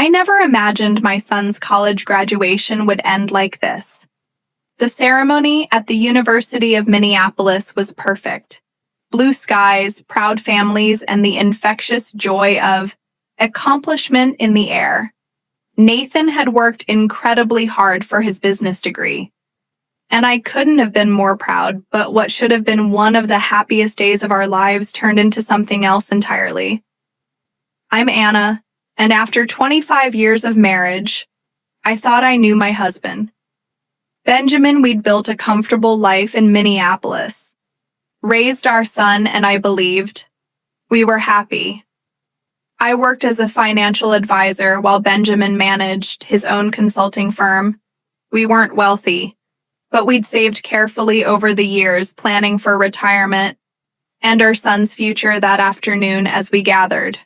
I never imagined my son's college graduation would end like this. The ceremony at the University of Minneapolis was perfect. Blue skies, proud families, and the infectious joy of accomplishment in the air. Nathan had worked incredibly hard for his business degree, and I couldn't have been more proud, but what should have been one of the happiest days of our lives turned into something else entirely. I'm Anna, and after 25 years of marriage, I thought I knew my husband. Benjamin, we'd built a comfortable life in Minneapolis, raised our son, and I believed we were happy. I worked as a financial advisor while Benjamin managed his own consulting firm. We weren't wealthy, but we'd saved carefully over the years, planning for retirement and our son's future that afternoon as we gathered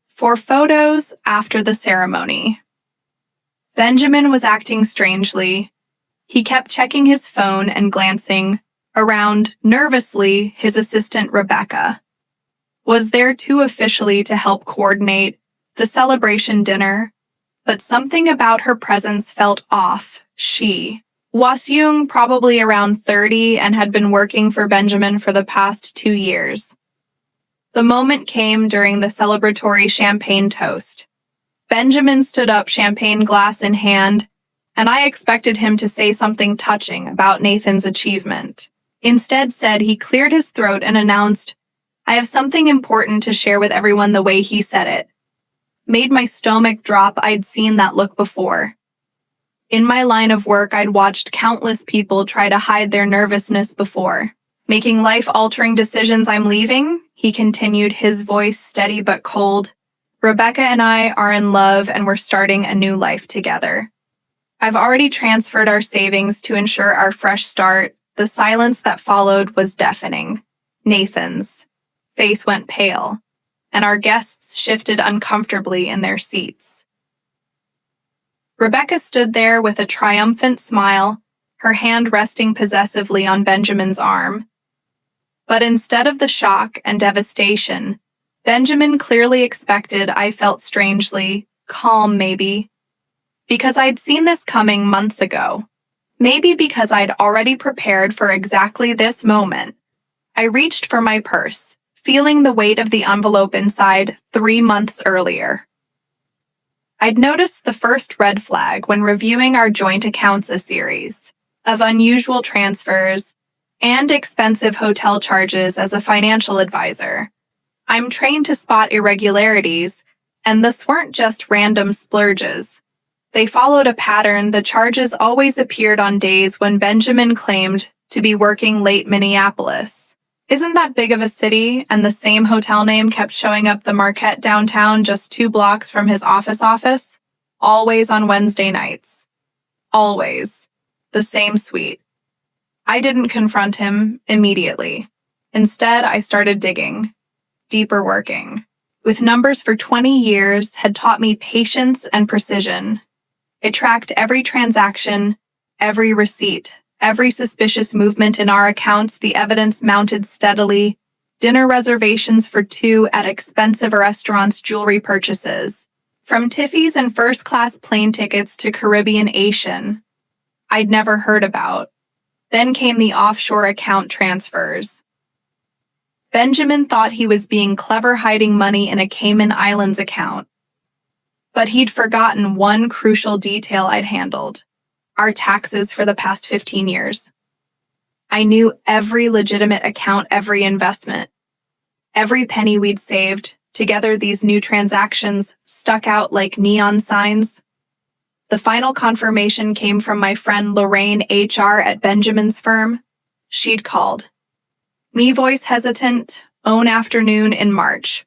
for photos after the ceremony. Benjamin was acting strangely. He kept checking his phone and glancing around nervously. His assistant, Rebecca, was there too officially to help coordinate the celebration dinner, but something about her presence felt off. She was young, probably around 30, and had been working for Benjamin for the past 2 years. The moment came during the celebratory champagne toast. Benjamin stood up, champagne glass in hand, and I expected him to say something touching about Nathan's achievement. Instead, he cleared his throat and announced, "I have something important to share with everyone." The way he said it made my stomach drop. I'd seen that look before. In my line of work, I'd watched countless people try to hide their nervousness before making life-altering decisions. "I'm leaving," he continued, his voice steady but cold. "Rebecca and I are in love, and we're starting a new life together. I've already transferred our savings to ensure our fresh start." The silence that followed was deafening. Nathan's face went pale, and our guests shifted uncomfortably in their seats. Rebecca stood there with a triumphant smile, her hand resting possessively on Benjamin's arm. But instead of the shock and devastation Benjamin clearly expected, I felt strangely calm, maybe because I'd seen this coming months ago. Maybe because I'd already prepared for exactly this moment. I reached for my purse, feeling the weight of the envelope inside 3 months earlier. I'd noticed the first red flag when reviewing our joint accounts, a series of unusual transfers and expensive hotel charges. As a financial advisor, I'm trained to spot irregularities, and this weren't just random splurges. They followed a pattern. The charges always appeared on days when Benjamin claimed to be working late. Minneapolis isn't that big of a city, and the same hotel name kept showing up: the Marquette downtown, just 2 blocks from his office, always on Wednesday nights. Always. The same suite. I didn't confront him immediately. Instead, I started digging, deeper, working with numbers for 20 years had taught me patience and precision. It tracked every transaction, every receipt, every suspicious movement in our accounts. The evidence mounted steadily: dinner reservations for 2 at expensive restaurants, jewelry purchases, from Tiffany's and first-class plane tickets to Caribbean Asian I'd never heard about. Then came the offshore account transfers. Benjamin thought he was being clever, hiding money in a Cayman Islands account. But he'd forgotten one crucial detail I'd handled: our taxes for the past 15 years. I knew every legitimate account, every investment, every penny we'd saved. Together, these new transactions stuck out like neon signs. The final confirmation came from my friend Lorraine, HR at Benjamin's firm. She'd called me, voice hesitant, own afternoon in March.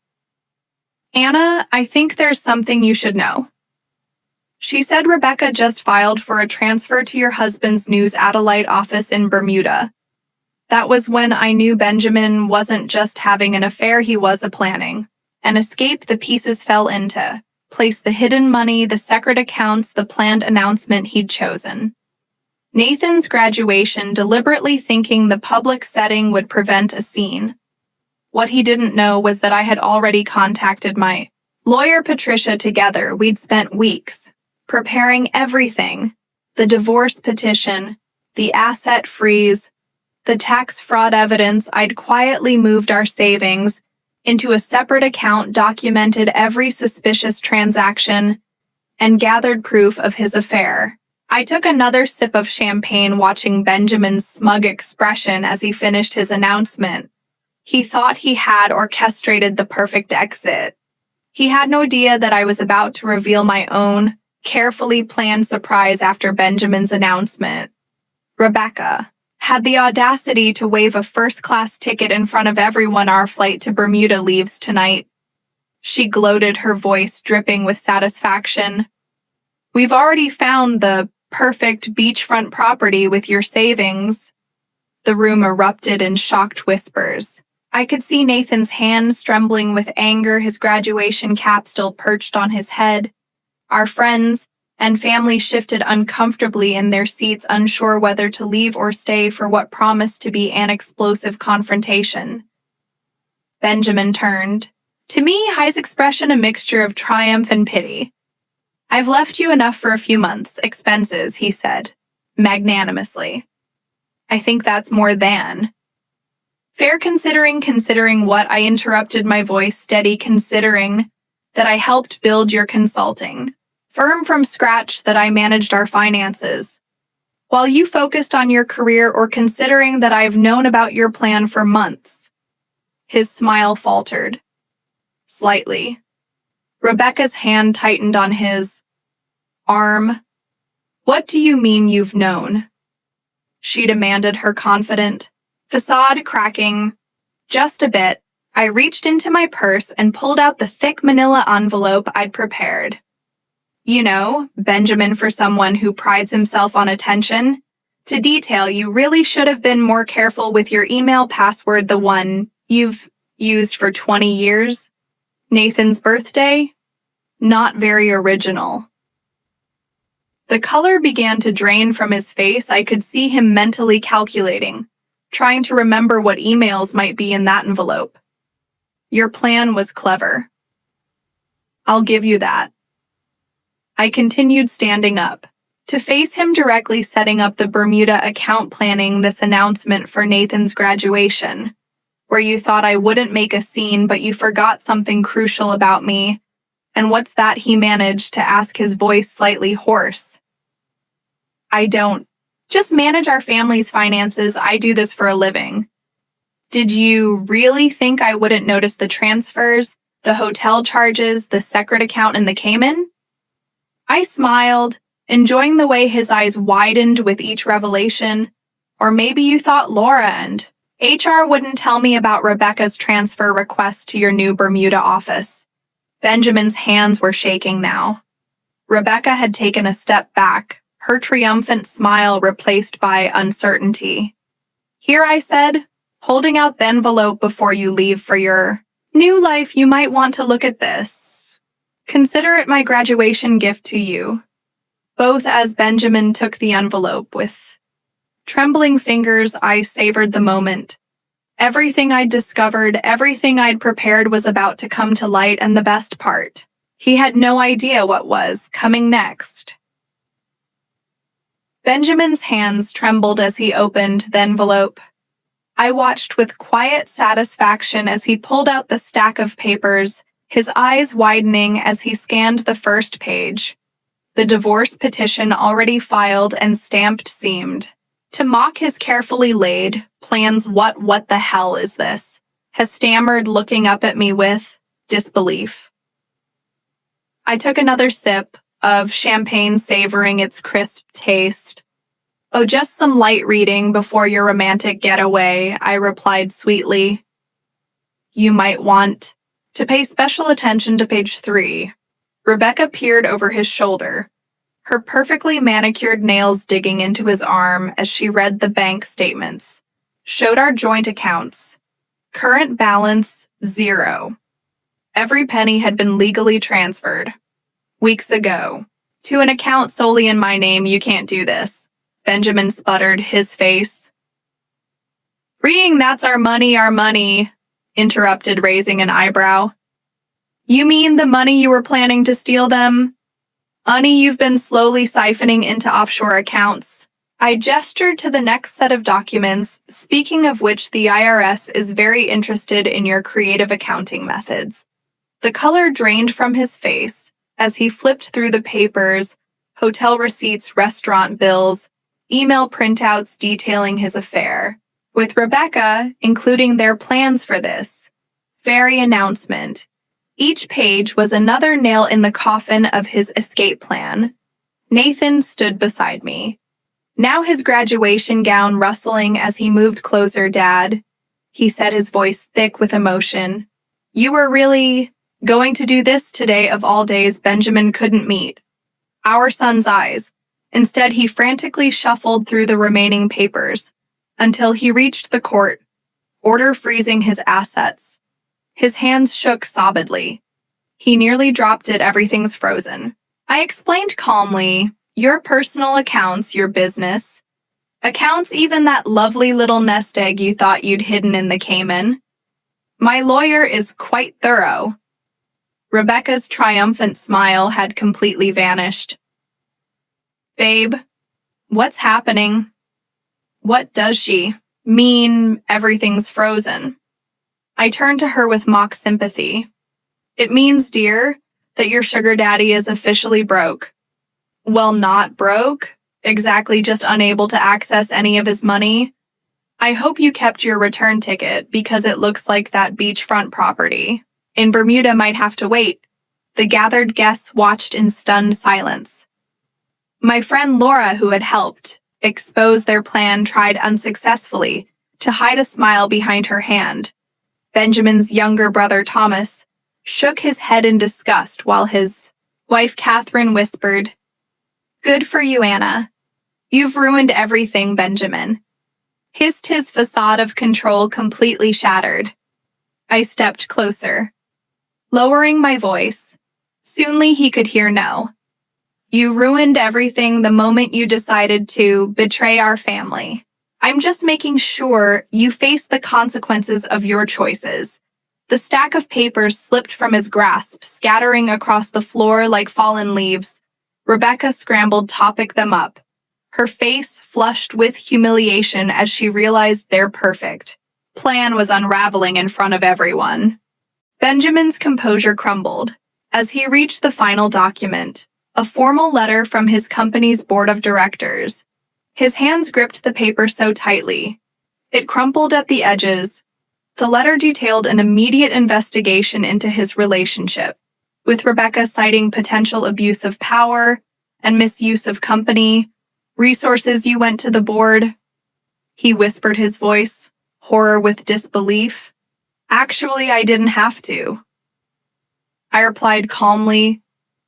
"Anna, I think there's something you should know." She said, "Rebecca just filed for a transfer to your husband's news satellite office in Bermuda." That was when I knew Benjamin wasn't just having an affair, he was planning an escape. The pieces fell into place: the hidden money, the secret accounts, the planned announcement he'd chosen. Nathan's graduation, deliberately thinking the public setting would prevent a scene. What he didn't know was that I had already contacted my Lawyer Patricia together, we'd spent weeks preparing everything: the divorce petition, the asset freeze, the tax fraud evidence. I'd quietly moved our savings into a separate account, documented every suspicious transaction, and gathered proof of his affair. I took another sip of champagne, watching Benjamin's smug expression as he finished his announcement. He thought he had orchestrated the perfect exit. He had no idea that I was about to reveal my own, carefully planned surprise after Benjamin's announcement. Rebecca had the audacity to wave a first-class ticket in front of everyone. Our flight to Bermuda leaves tonight. She gloated, her voice dripping with satisfaction. We've already found the perfect beachfront property with your savings. The room erupted in shocked whispers. I could see Nathan's hands trembling with anger, his graduation cap still perched on his head. Our friends and family shifted uncomfortably in their seats, unsure whether to leave or stay for what promised to be an explosive confrontation. Benjamin turned. To me, his expression a mixture of triumph and pity. I've left you enough for a few months' expenses, he said, magnanimously. I think that's more than fair, considering what? I interrupted, my voice steady. Considering that I helped build your consulting firm from scratch, that I managed our finances while you focused on your career, or considering that I've known about your plan for months? His smile faltered slightly. Rebecca's hand tightened on his arm. What do you mean you've known? She demanded, her confident facade cracking just a bit. I reached into my purse and pulled out the thick manila envelope I'd prepared. You know, Benjamin, for someone who prides himself on attention to detail, you really should have been more careful with your email password, the one you've used for 20 years. Nathan's birthday? Not very original. The color began to drain from his face. I could see him mentally calculating, trying to remember what emails might be in that envelope. Your plan was clever. I'll give you that. I continued, standing up to face him directly, setting up the Bermuda account, planning this announcement for Nathan's graduation, where you thought I wouldn't make a scene, but you forgot something crucial about me. And what's that? He managed to ask, his voice slightly hoarse. I don't just manage our family's finances. I do this for a living. Did you really think I wouldn't notice the transfers, the hotel charges, the secret account in the Cayman? I smiled, enjoying the way his eyes widened with each revelation. Or maybe you thought Laura and HR wouldn't tell me about Rebecca's transfer request to your new Bermuda office. Benjamin's hands were shaking now. Rebecca had taken a step back, her triumphant smile replaced by uncertainty. Here, I said, holding out the envelope, before you leave for your new life, you might want to look at this. Consider it my graduation gift to you. Both. As Benjamin took the envelope with trembling fingers, I savored the moment. Everything I'd discovered, everything I'd prepared was about to come to light, and the best part, he had no idea what was coming next. Benjamin's hands trembled as he opened the envelope. I watched with quiet satisfaction as he pulled out the stack of papers, his eyes widening as he scanned the first page. The divorce petition, already filed and stamped, seemed to mock his carefully laid plans. What the hell is this? He stammered, looking up at me with disbelief. I took another sip of champagne, savoring its crisp taste. Oh, just some light reading before your romantic getaway, I replied sweetly. You might want to pay special attention to page 3. Rebecca peered over his shoulder, her perfectly manicured nails digging into his arm as she read the bank statements. Showed our joint accounts. Current balance, 0. Every penny had been legally transferred weeks ago to an account solely in my name. You can't do this, Benjamin sputtered, his face reading. That's our money, interrupted, raising an eyebrow. You mean the money you were planning to steal them? Money you've been slowly siphoning into offshore accounts. I gestured to the next set of documents, speaking of which the IRS is very interested in your creative accounting methods. The color drained from his face as he flipped through the papers, hotel receipts, restaurant bills, email printouts detailing his affair, with Rebecca including their plans for this very announcement. Each page was another nail in the coffin of his escape plan. Nathan stood beside me. Now his graduation gown rustling as he moved closer. Dad, he said, his voice thick with emotion. You were really going to do this today of all days? Benjamin couldn't meet our son's eyes. Instead, he frantically shuffled through the remaining papers until he reached the court order freezing his assets. His hands shook sobbedly. He nearly dropped it. Everything's frozen. I explained calmly, your personal accounts, your business accounts, even that lovely little nest egg you thought you'd hidden in the Cayman. My lawyer is quite thorough. Rebecca's triumphant smile had completely vanished. Babe, what's happening? What does she mean everything's frozen? I turned to her with mock sympathy. It means, dear, that your sugar daddy is officially broke. Well, not broke, exactly, just unable to access any of his money. I hope you kept your return ticket because it looks like that beachfront property in Bermuda might have to wait. The gathered guests watched in stunned silence. My friend Laura, who had helped expose their plan, tried unsuccessfully to hide a smile behind her hand. Benjamin's younger brother, Thomas, shook his head in disgust while his wife, Catherine, whispered, Good for you, Anna. You've ruined everything, Benjamin. Hissed, his facade of control completely shattered. I stepped closer, lowering my voice. Soonly he could hear no. You ruined everything the moment you decided to betray our family. I'm just making sure you face the consequences of your choices. The stack of papers slipped from his grasp, scattering across the floor like fallen leaves. Rebecca scrambled to pick them up, her face flushed with humiliation as she realized their perfect plan was unraveling in front of everyone. Benjamin's composure crumbled as he reached the final document, a formal letter from his company's board of directors. His hands gripped the paper so tightly, it crumpled at the edges. The letter detailed an immediate investigation into his relationship, with Rebecca citing potential abuse of power and misuse of company resources. You went to the board? He whispered, his voice horror with disbelief. Actually, I didn't have to. I replied calmly,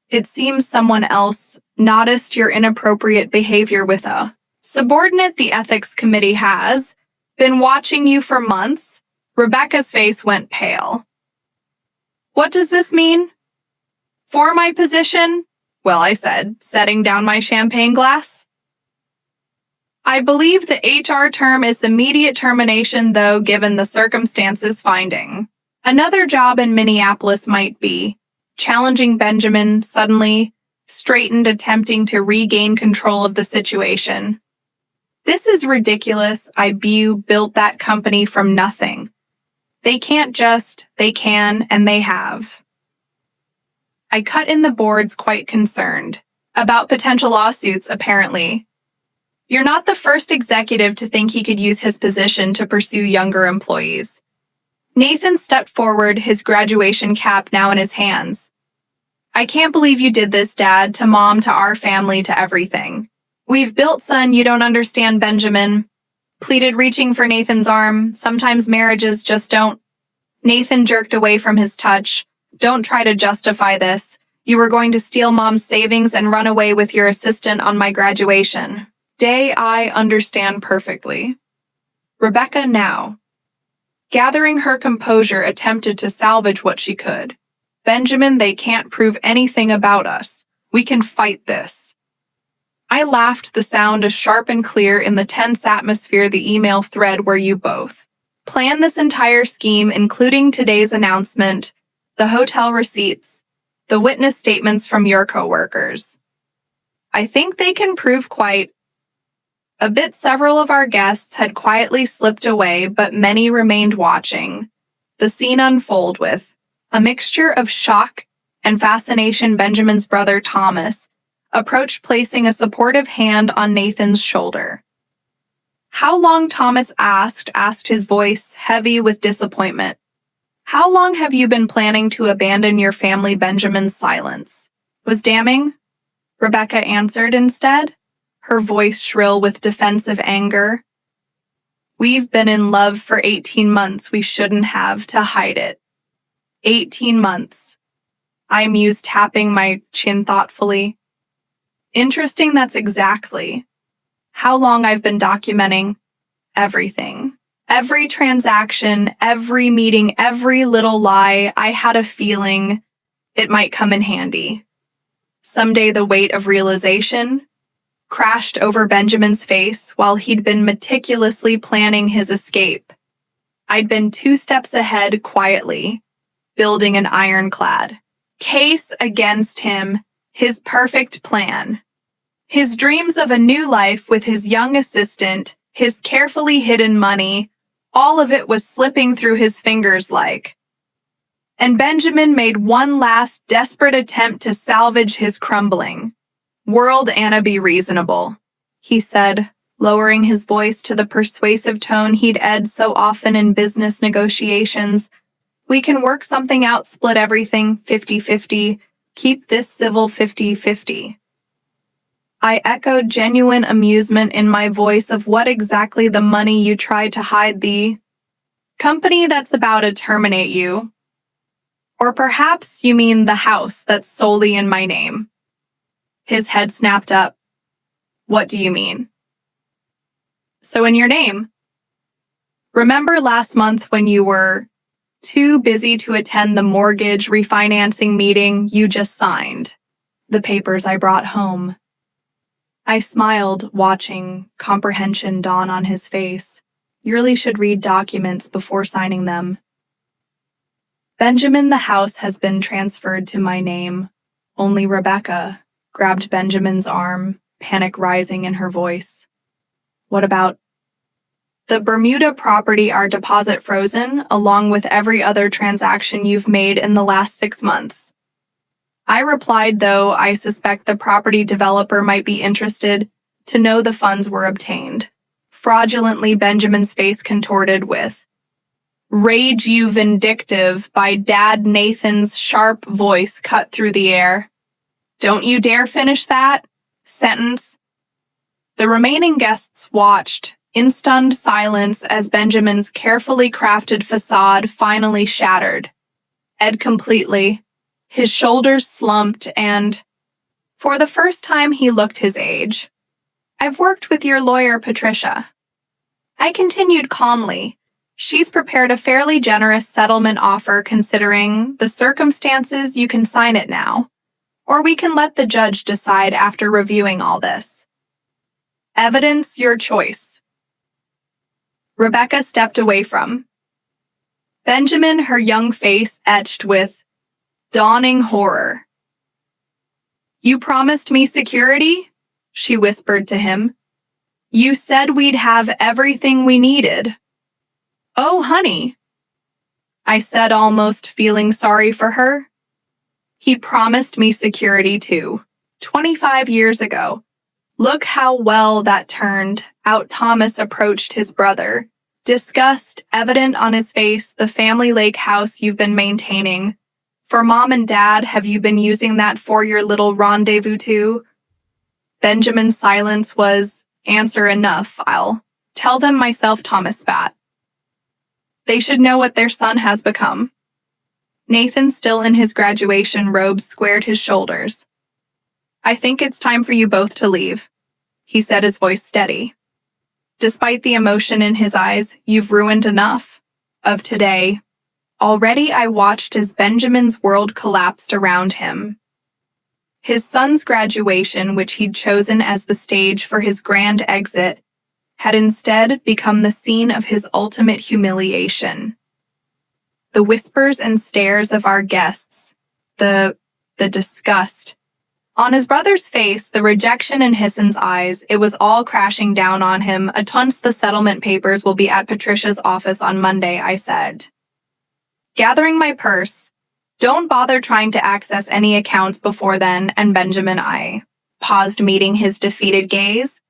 It seems someone else noticed your inappropriate behavior with a subordinate. The ethics committee has been watching you for months. Rebecca's face went pale. What does this mean? For my position? Well, I said, setting down my champagne glass. I believe the HR term is immediate termination, though, given the circumstances. Finding another job in Minneapolis might be challenging. Benjamin suddenly straightened, attempting to regain control of the situation. This is ridiculous. You built that company from nothing. They can't just, they can, and they have. I cut in the boards, quite concerned about potential lawsuits, apparently. You're not the first executive to think he could use his position to pursue younger employees. Nathan stepped forward, his graduation cap now in his hands. I can't believe you did this, Dad, to Mom, to our family, to everything we've built. Son, you don't understand, Benjamin pleaded, reaching for Nathan's arm. Sometimes marriages just don't. Nathan jerked away from his touch. Don't try to justify this. You were going to steal Mom's savings and run away with your assistant on my graduation day. I understand perfectly. Rebecca, now gathering her composure, attempted to salvage what she could. Benjamin, they can't prove anything about us. We can fight this. I laughed, the sound as sharp and clear in the tense atmosphere. The email thread where you both planned this entire scheme, including today's announcement. the hotel receipts, the witness statements from your coworkers. I think they can prove quite a bit. Several of our guests had quietly slipped away, but many remained watching the scene unfold with a mixture of shock and fascination. Benjamin's brother Thomas approached, placing a supportive hand on Nathan's shoulder. "How long?" Thomas asked, his voice heavy with disappointment. "How long have you been planning to abandon your family?" Benjamin's silence was damning. Rebecca answered instead, her voice shrill with defensive anger. "We've been in love for 18 months. We shouldn't have to hide it." 18 months. I mused, tapping my chin thoughtfully. Interesting, that's exactly how long I've been documenting everything. Every transaction, every meeting, every little lie. I had a feeling it might come in handy. Someday the weight of realization crashed over Benjamin's face while he'd been meticulously planning his escape. I'd been 2 steps ahead, quietly building an ironclad case against him, his perfect plan. His dreams of a new life with his young assistant, his carefully hidden money, all of it was slipping through his fingers like. And Benjamin made one last desperate attempt to salvage his crumbling world. "Anna, be reasonable," he said, lowering his voice to the persuasive tone he'd used so often in business negotiations. "We can work something out, split everything 50-50, keep this civil 50-50. I echoed, genuine amusement in my voice. "Of what exactly?" "The money you tried to hide, the company that's about to terminate you. Or perhaps you mean the house that's solely in my name." His head snapped up. "What do you mean?" "So in your name. Remember last month when you were too busy to attend the mortgage refinancing meeting you just signed? The papers I brought home." I smiled, watching comprehension dawn on his face. "You really should read documents before signing them." "Benjamin, the house has been transferred to my name. Only Rebecca," grabbed Benjamin's arm, panic rising in her voice. "What about the Bermuda property? Our deposit frozen, along with every other transaction you've made in the last 6 months." I replied, though I suspect the property developer might be interested to know the funds were obtained. Fraudulently, Benjamin's face contorted with rage. "You vindictive," by Dad. Nathan's sharp voice cut through the air. "Don't you dare finish that sentence." The remaining guests watched in stunned silence as Benjamin's carefully crafted facade finally shattered. Completely. His shoulders slumped and, for the first time, he looked his age. "I've worked with your lawyer, Patricia," I continued calmly. "She's prepared a fairly generous settlement offer considering the circumstances. You can sign it now, or we can let the judge decide after reviewing all this. Evidence, your choice." Rebecca stepped away from Benjamin, her young face etched with dawning horror. "You promised me security," she whispered to him. "You said we'd have everything we needed." "Oh, honey," I said, almost feeling sorry for her. "He promised me security too, 25 years ago. Look how well that turned out." Thomas approached his brother, disgust evident on his face. "The family lake house you've been maintaining for Mom and Dad, have you been using that for your little rendezvous too?" Benjamin's silence was answer enough. "I'll tell them myself," Thomas spat. "They should know what their son has become." Nathan, still in his graduation robes, squared his shoulders. "I think it's time for you both to leave," he said, his voice steady. Despite the emotion in his eyes, "You've ruined enough of today." Already I watched as Benjamin's world collapsed around him. His son's graduation, which he'd chosen as the stage for his grand exit, had instead become the scene of his ultimate humiliation. The whispers and stares of our guests. The disgust. On his brother's face, the rejection in Hisson's eyes, it was all crashing down on him. Once the settlement papers will be at Patricia's office on Monday, I said. Gathering my purse, don't bother trying to access any accounts before then, and Benjamin I paused, meeting his defeated gaze.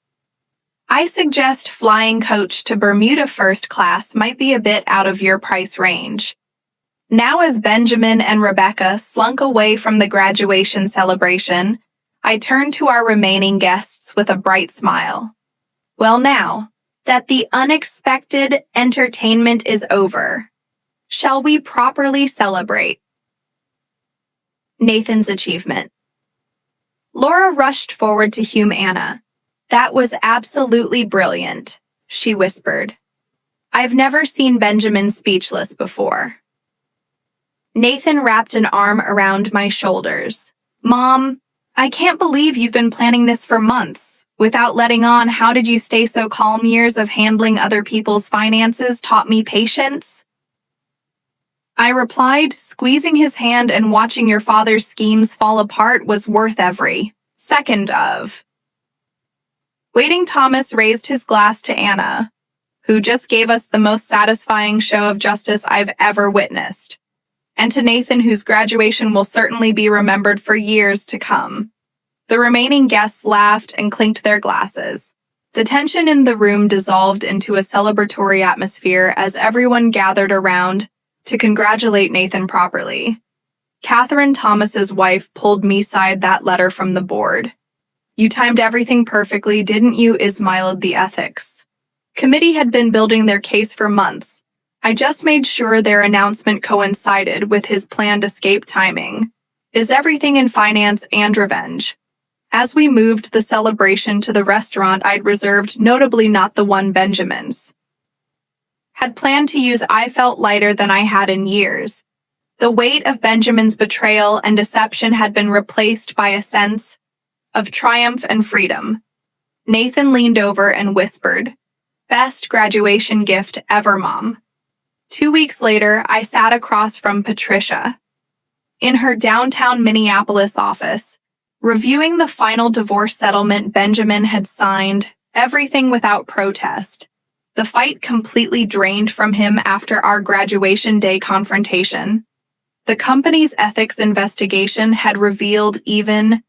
I suggest flying coach to Bermuda first class might be a bit out of your price range. Now, as Benjamin and Rebecca slunk away from the graduation celebration, I turned to our remaining guests with a bright smile. Well, now that the unexpected entertainment is over, shall we properly celebrate Nathan's achievement? Laura rushed forward to Hume Anna. That was absolutely brilliant, she whispered. I've never seen Benjamin speechless before. Nathan wrapped an arm around my shoulders. Mom, I can't believe you've been planning this for months. Without letting on, how did you stay so calm? Years of handling other people's finances taught me patience. I replied, squeezing his hand and watching your father's schemes fall apart was worth every second of. Waiting, Thomas raised his glass to Anna, who just gave us the most satisfying show of justice I've ever witnessed, and to Nathan, whose graduation will certainly be remembered for years to come. The remaining guests laughed and clinked their glasses. The tension in the room dissolved into a celebratory atmosphere as everyone gathered around to congratulate Nathan properly. Catherine, Thomas's wife, pulled me aside that letter from the board. You timed everything perfectly, didn't you? Smiled the ethics committee had been building their case for months. I just made sure their announcement coincided with his planned escape timing. Is everything in finance and revenge? As we moved the celebration to the restaurant I'd reserved, notably not the one Benjamin's had planned to use, I felt lighter than I had in years. The weight of Benjamin's betrayal and deception had been replaced by a sense of triumph and freedom. Nathan leaned over and whispered, "Best graduation gift ever, Mom." 2 weeks later, I sat across from Patricia in her downtown Minneapolis office, reviewing the final divorce settlement Benjamin had signed, everything without protest. The fight completely drained from him after our graduation day confrontation. The company's ethics investigation had revealed even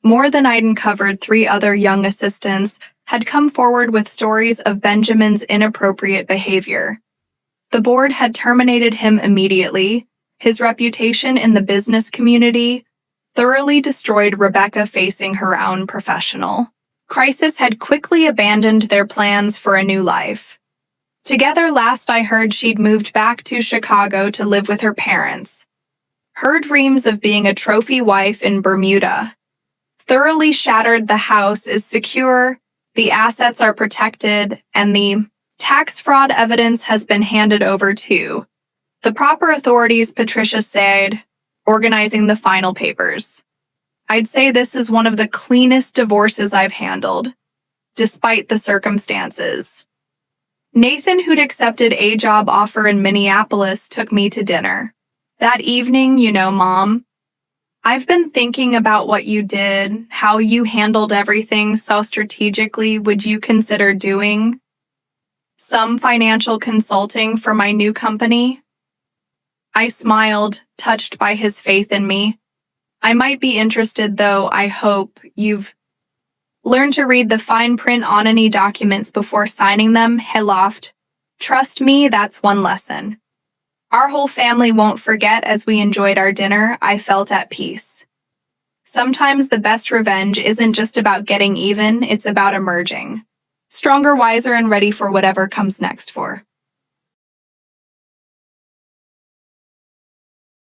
more than I'd uncovered. 3 other young assistants had come forward with stories of Benjamin's inappropriate behavior. The board had terminated him immediately. His reputation in the business community thoroughly destroyed. Rebecca, facing her own professional crisis, had quickly abandoned their plans for a new life. Together, last I heard, she'd moved back to Chicago to live with her parents. Her dreams of being a trophy wife in Bermuda thoroughly shattered. The house is secure, the assets are protected, and the tax fraud evidence has been handed over to the proper authorities, Patricia said, organizing the final papers. I'd say this is one of the cleanest divorces I've handled, despite the circumstances. Nathan, who'd accepted a job offer in Minneapolis, took me to dinner. That evening, Mom, I've been thinking about what you did, how you handled everything so strategically. Would you consider doing some financial consulting for my new company? I smiled, touched by his faith in me. I might be interested, though. I hope you've learned to read the fine print on any documents before signing them. He laughed. Trust me, that's one lesson our whole family won't forget. As we enjoyed our dinner, I felt at peace. Sometimes the best revenge isn't just about getting even, it's about emerging stronger, wiser, and ready for whatever comes next for